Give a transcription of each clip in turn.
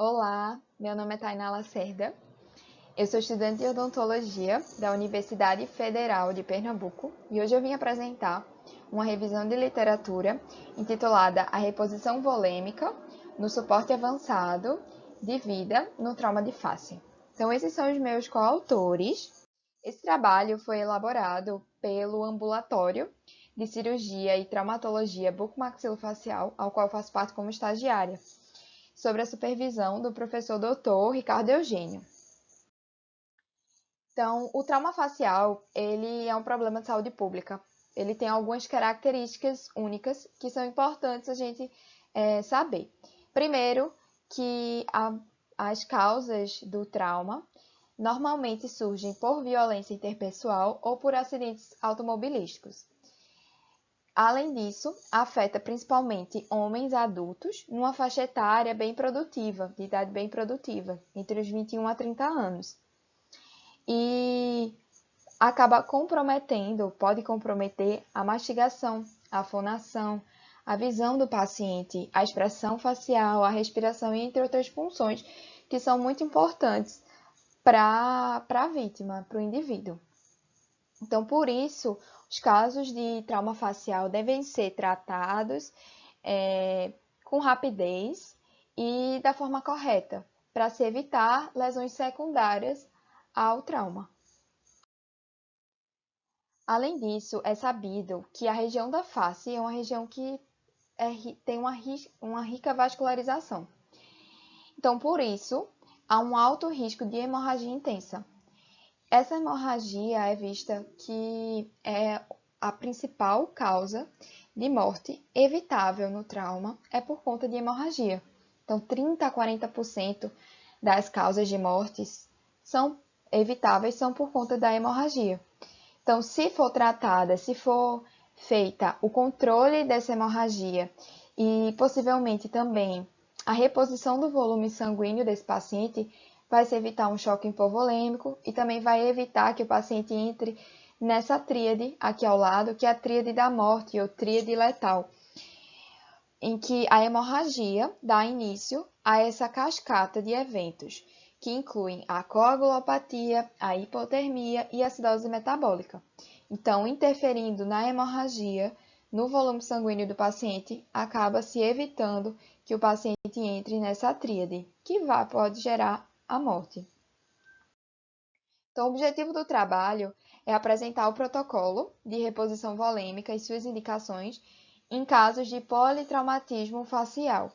Olá, meu nome é Tainá Lacerda. Eu sou estudante de odontologia da Universidade Federal de Pernambuco e hoje eu vim apresentar uma revisão de literatura intitulada A Reposição Volêmica no Suporte Avançado de Vida no Trauma de Face. Então, esses são os meus coautores. Esse trabalho foi elaborado pelo Ambulatório de Cirurgia e Traumatologia Bucomaxilofacial, ao qual faço parte como estagiária, sobre a supervisão do professor Dr. Ricardo Eugênio. Então, o trauma facial, ele é um problema de saúde pública. Ele tem algumas características únicas que são importantes a gente saber. Primeiro, que as causas do trauma normalmente surgem por violência interpessoal ou por acidentes automobilísticos. Além disso, afeta principalmente homens adultos numa faixa etária bem produtiva, de idade bem produtiva, entre os 21 a 30 anos. E acaba pode comprometer a mastigação, a fonação, a visão do paciente, a expressão facial, a respiração, entre outras funções que são muito importantes para a vítima, para o indivíduo. Então, por isso, os casos de trauma facial devem ser tratados com rapidez e da forma correta, para se evitar lesões secundárias ao trauma. Além disso, é sabido que a região da face é uma região que tem uma rica vascularização. Então, por isso, há um alto risco de hemorragia intensa. Essa hemorragia é vista que é a principal causa de morte evitável no trauma é por conta de hemorragia. Então, 30 a 40% das causas de mortes são evitáveis são por conta da hemorragia. Então, se for tratada, se for feita o controle dessa hemorragia e possivelmente também a reposição do volume sanguíneo desse paciente, vai se evitar um choque hipovolêmico e também vai evitar que o paciente entre nessa tríade aqui ao lado, que é a tríade da morte ou tríade letal, em que a hemorragia dá início a essa cascata de eventos, que incluem a coagulopatia, a hipotermia e a acidose metabólica. Então, interferindo na hemorragia, no volume sanguíneo do paciente, acaba se evitando que o paciente entre nessa tríade, que pode gerar a morte. Então, o objetivo do trabalho é apresentar o protocolo de reposição volêmica e suas indicações em casos de politraumatismo facial.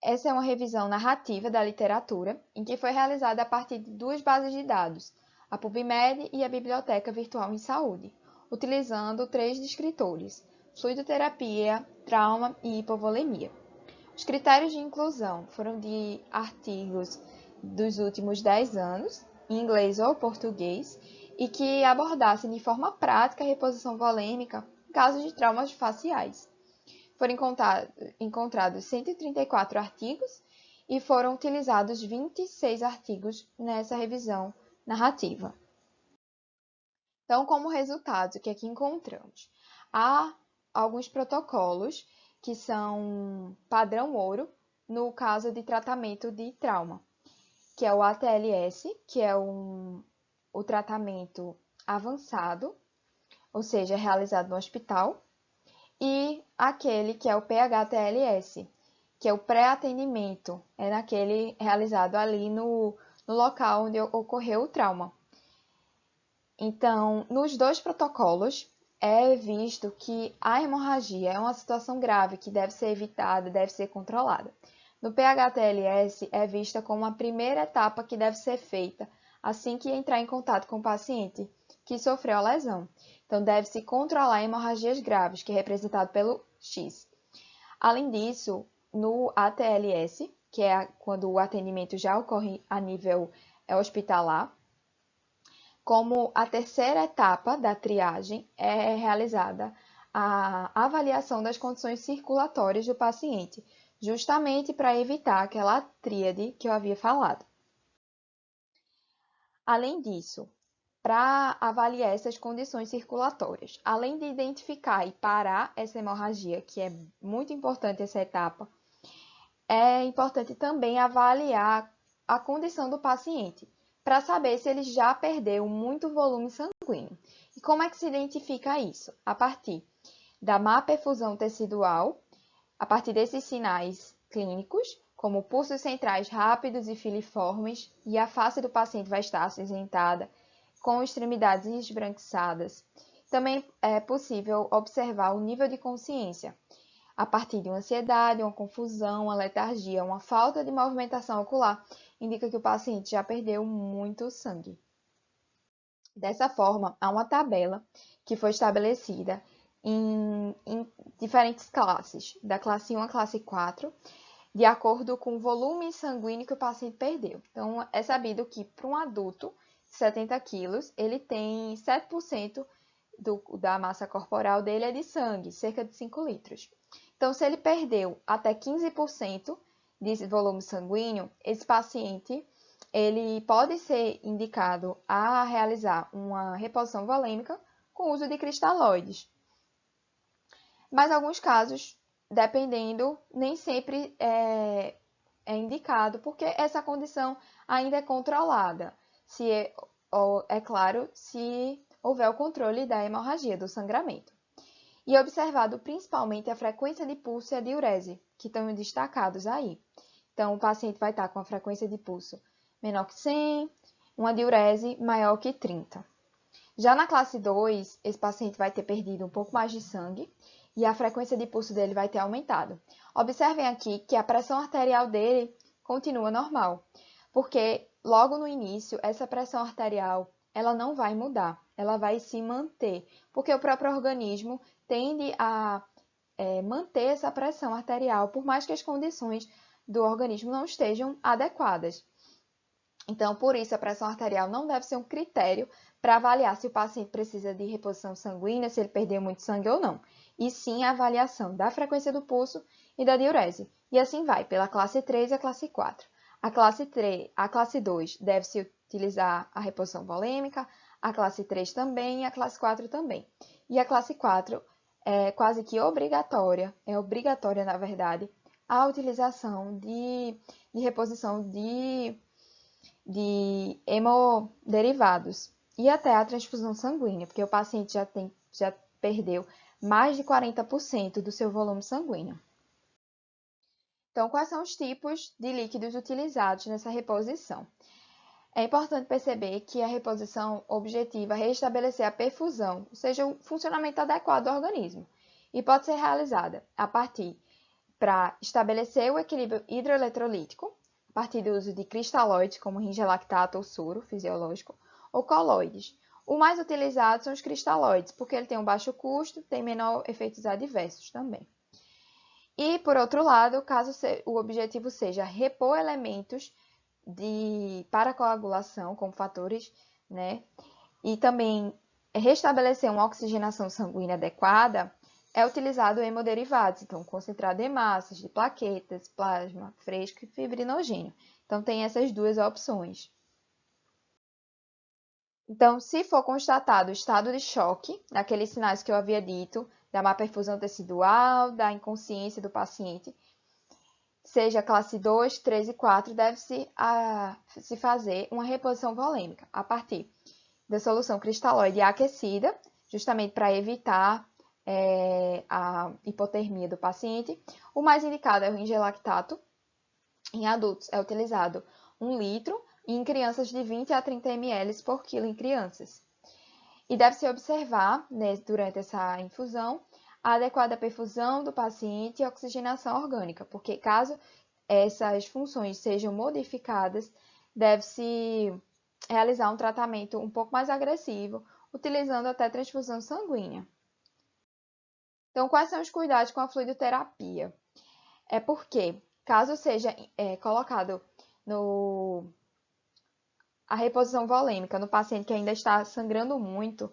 Essa é uma revisão narrativa da literatura, em que foi realizada a partir de duas bases de dados, a PubMed e a Biblioteca Virtual em Saúde, utilizando 3 descritores: fluidoterapia, trauma e hipovolemia. Os critérios de inclusão foram de artigos dos últimos 10 anos, em inglês ou português, e que abordassem de forma prática a reposição volêmica em casos de traumas faciais. Foram encontrados 134 artigos e foram utilizados 26 artigos nessa revisão narrativa. Então, como resultado, o que é que encontramos? Há alguns protocolos que são padrão ouro no caso de tratamento de trauma, que é o ATLS, que é o tratamento avançado, ou seja, realizado no hospital, e aquele que é o PHTLS, que é o pré-atendimento, é naquele realizado ali no local onde ocorreu o trauma. Então, nos dois protocolos, é visto que a hemorragia é uma situação grave que deve ser evitada, deve ser controlada. No PHTLS, é vista como a primeira etapa que deve ser feita assim que entrar em contato com o paciente que sofreu a lesão. Então, deve-se controlar hemorragias graves, que é representado pelo X. Além disso, no ATLS, que é quando o atendimento já ocorre a nível hospitalar, como a terceira etapa da triagem é realizada a avaliação das condições circulatórias do paciente, justamente para evitar aquela tríade que eu havia falado. Além disso, para avaliar essas condições circulatórias, além de identificar e parar essa hemorragia, que é muito importante essa etapa, é importante também avaliar a condição do paciente, para saber se ele já perdeu muito volume sanguíneo. E como é que se identifica isso? A partir da má perfusão tecidual, a partir desses sinais clínicos, como pulsos centrais rápidos e filiformes, e a face do paciente vai estar acinzentada, com extremidades esbranquiçadas. Também é possível observar o nível de consciência, a partir de uma ansiedade, uma confusão, uma letargia, uma falta de movimentação ocular, indica que o paciente já perdeu muito sangue. Dessa forma, há uma tabela que foi estabelecida em diferentes classes, da classe 1 à classe 4, de acordo com o volume sanguíneo que o paciente perdeu. Então, é sabido que para um adulto de 70 quilos, ele tem 7% da massa corporal dele é de sangue, cerca de 5 litros. Então, se ele perdeu até 15% de volume sanguíneo, esse paciente ele pode ser indicado a realizar uma reposição volêmica com uso de cristalóides. Mas, em alguns casos, dependendo, nem sempre é indicado, porque essa condição ainda é controlada. É claro, se houver o controle da hemorragia, do sangramento. E observado principalmente a frequência de pulso e a diurese, que estão destacados aí. Então, o paciente vai estar com a frequência de pulso menor que 100, uma diurese maior que 30. Já na classe 2, esse paciente vai ter perdido um pouco mais de sangue e a frequência de pulso dele vai ter aumentado. Observem aqui que a pressão arterial dele continua normal, porque logo no início, essa pressão arterial ela não vai mudar, ela vai se manter, porque o próprio organismo tende a manter essa pressão arterial, por mais que as condições do organismo não estejam adequadas. Então, por isso, a pressão arterial não deve ser um critério para avaliar se o paciente precisa de reposição sanguínea, se ele perdeu muito sangue ou não. E sim a avaliação da frequência do pulso e da diurese. E assim vai, pela classe 3 e a classe 4. A classe 2 deve-se utilizar a reposição volêmica, a classe 3 também e a classe 4 também. E a classe 4 é quase que obrigatória, na verdade, a utilização de reposição de hemoderivados e até a transfusão sanguínea, porque o paciente já perdeu mais de 40% do seu volume sanguíneo. Então, quais são os tipos de líquidos utilizados nessa reposição? É importante perceber que a reposição objetiva é restabelecer a perfusão, ou seja, o funcionamento adequado do organismo, e pode ser realizada a partir para estabelecer o equilíbrio hidroeletrolítico, a partir do uso de cristalóides, como ringelactato ou soro fisiológico, ou coloides. O mais utilizado são os cristalóides, porque ele tem um baixo custo, tem menor efeitos adversos também. E, por outro lado, caso o objetivo seja repor elementos para coagulação, como fatores, né? E também restabelecer uma oxigenação sanguínea adequada, é utilizado hemoderivados, então concentrado em massas de plaquetas, plasma fresco e fibrinogênio. Então, tem essas duas opções. Então, se for constatado o estado de choque, naqueles sinais que eu havia dito, da má perfusão tecidual, da inconsciência do paciente, seja classe 2, 3 e 4, deve-se se fazer uma reposição volêmica a partir da solução cristalóide aquecida, justamente para evitar a hipotermia do paciente. O mais indicado é o ringelactato. Em adultos é utilizado 1 litro e em crianças de 20 a 30 ml por quilo em crianças. E deve-se observar, durante essa infusão, a adequada perfusão do paciente e a oxigenação orgânica, porque caso essas funções sejam modificadas, deve-se realizar um tratamento um pouco mais agressivo, utilizando até transfusão sanguínea. Então, quais são os cuidados com a fluidoterapia? É porque, caso seja colocado a reposição volêmica no paciente que ainda está sangrando muito,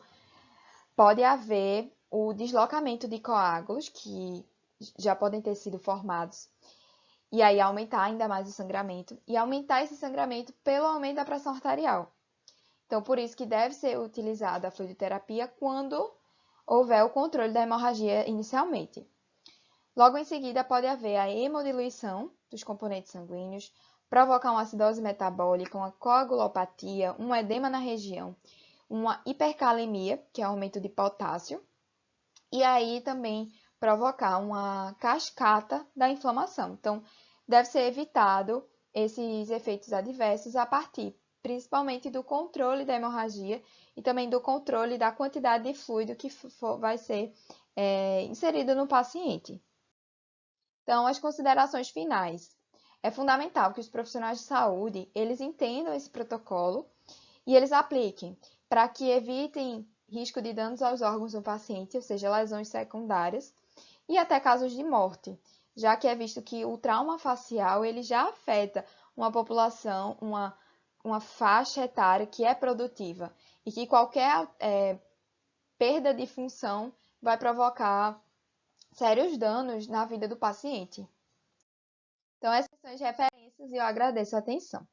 pode haver o deslocamento de coágulos que já podem ter sido formados, e aí aumentar ainda mais o sangramento, e aumentar esse sangramento pelo aumento da pressão arterial. Então, por isso que deve ser utilizada a fluidoterapia quando houver o controle da hemorragia inicialmente. Logo em seguida, pode haver a hemodiluição dos componentes sanguíneos, provocar uma acidose metabólica, uma coagulopatia, um edema na região, uma hipercalemia, que é aumento de potássio, e aí também provocar uma cascata da inflamação. Então, deve ser evitado esses efeitos adversos a partir, principalmente, do controle da hemorragia e também do controle da quantidade de fluido que vai ser inserido no paciente. Então, as considerações finais. É fundamental que os profissionais de saúde, eles entendam esse protocolo e eles apliquem para que evitem risco de danos aos órgãos do paciente, ou seja, lesões secundárias, e até casos de morte, já que é visto que o trauma facial ele já afeta uma população, uma faixa etária que é produtiva e que qualquer perda de função vai provocar sérios danos na vida do paciente. Então, essas são as referências e eu agradeço a atenção.